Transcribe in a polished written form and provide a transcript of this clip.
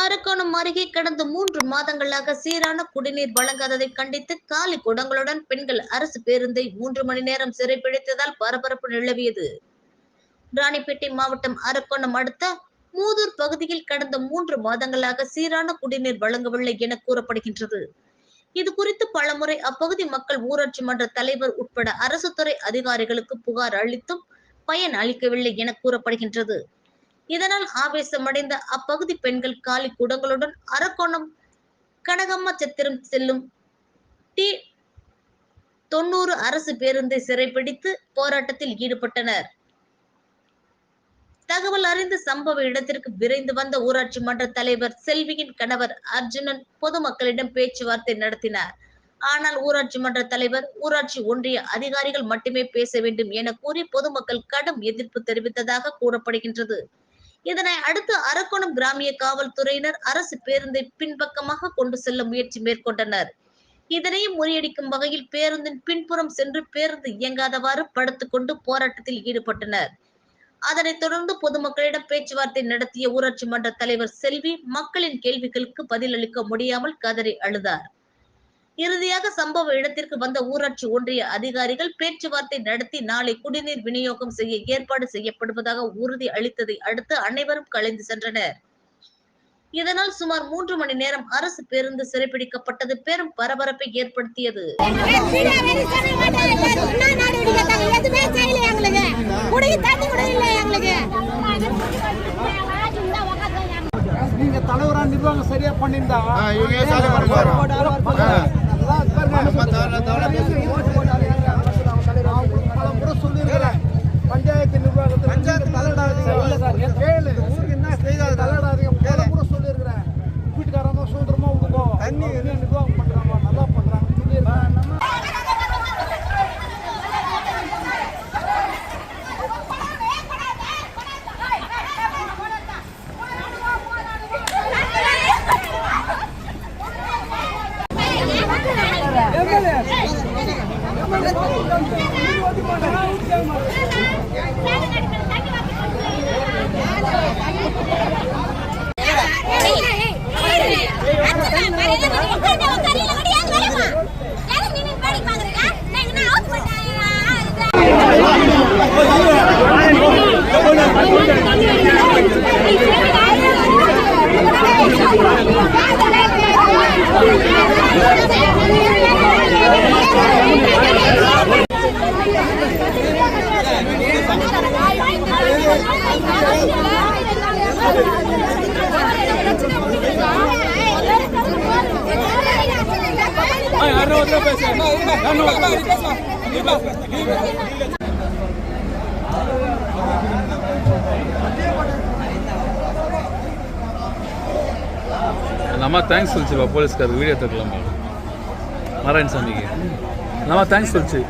அரக்கோணம் அருகே கடந்த 3 மாதங்களாக சீரான குடிநீர் வழங்காததை கண்டித்து காலி குடங்களுடன் பெண்கள் அரசு பேருந்தை 3 மணி நேரம் சிறைப்பிடித்ததால் பரபரப்பு நிலவியது. ராணிப்பேட்டை மாவட்டம் அரக்கோணம் அடுத்த மூதூர் பகுதியில் கடந்த 3 மாதங்களாக சீரான குடிநீர் வழங்கவில்லை என கூறப்படுகின்றது. இது குறித்து பலமுறை அப்பகுதி மக்கள் ஊராட்சி மன்ற தலைவர் உட்பட அரசு துறை அதிகாரிகளுக்கு புகார் அளித்தும் பயன் அளிக்கவில்லை என கூறப்படுகின்றது. இதனால் ஆவேசமடைந்த அப்பகுதி பெண்கள் காலி குடங்களுடன் அரக்கோணம் கனகம்மா சத்திரம் செல்லும் T90 அரசு பேருந்தை சிறைப்பிடித்து போராட்டத்தில் ஈடுபட்டனர். தகவல் அறிந்து சம்பவ இடத்திற்கு விரைந்து வந்த ஊராட்சி மன்ற தலைவர் செல்வியின் கணவர் அர்ஜுனன் பொதுமக்களிடம் பேச்சுவார்த்தை நடத்தினார். ஆனால் ஊராட்சி மன்ற தலைவர் ஊராட்சி ஒன்றிய அதிகாரிகள் மட்டுமே பேச வேண்டும் என கூறி பொதுமக்கள் கடும் எதிர்ப்பு தெரிவித்ததாக கூறப்படுகின்றது. இதனை அடுத்து அரக்கோணம் கிராமிய காவல்துறையினர் அரசு பேருந்தை பின்பக்கமாக கொண்டு செல்ல முயற்சி மேற்கொண்டனர். இதனையும் முறியடிக்கும் வகையில் பேருந்தின் பின்புறம் சென்று பேருந்து இயங்காதவாறு படுத்துக்கொண்டு போராட்டத்தில் ஈடுபட்டனர். அதனைத் தொடர்ந்து பொதுமக்களிடம் பேச்சுவார்த்தை நடத்திய ஊராட்சி மன்ற தலைவர் செல்வி மக்களின் கேள்விகளுக்கு பதிலளிக்க முடியாமல் கதறி அழுதார். இறுதியாக சம்பவ இடத்திற்கு வந்த ஊராட்சி ஒன்றிய அதிகாரிகள் பேச்சுவார்த்தை நடத்தி நாளை குடிநீர் விநியோகம் செய்ய ஏற்பாடு செய்யப்படுவதாக உறுதி அளித்ததை அடுத்து அனைவரும் கலைந்து சென்றனர். இதனால் சுமார் 3 மணி நேரம் அரசு பேருந்து சிறைப்பிடிக்கப்பட்டது பெரும் பரபரப்பை ஏற்படுத்தியது. நீங்க தலைவரா நிர்வாகம் சரியா பண்ணிருந்தா பஞ்சாயத்து நிர்வாகத்தில் சொல்லியிருக்கிறேன். வீட்டுக்காரங்க சுதந்திரமா விடுவோம், தண்ணி நிர்வாகம் பண்றாங்க, நல்லா பண்றாங்க. நம்ம தேங்க்ஸ் சொல்லிச்சு போலீஸ்காருக்கு வீடியோ எடுத்துக்கலாமா நாராயணசாமிக்கு நம்ம தேங்க்ஸ் சொல்லிச்சு.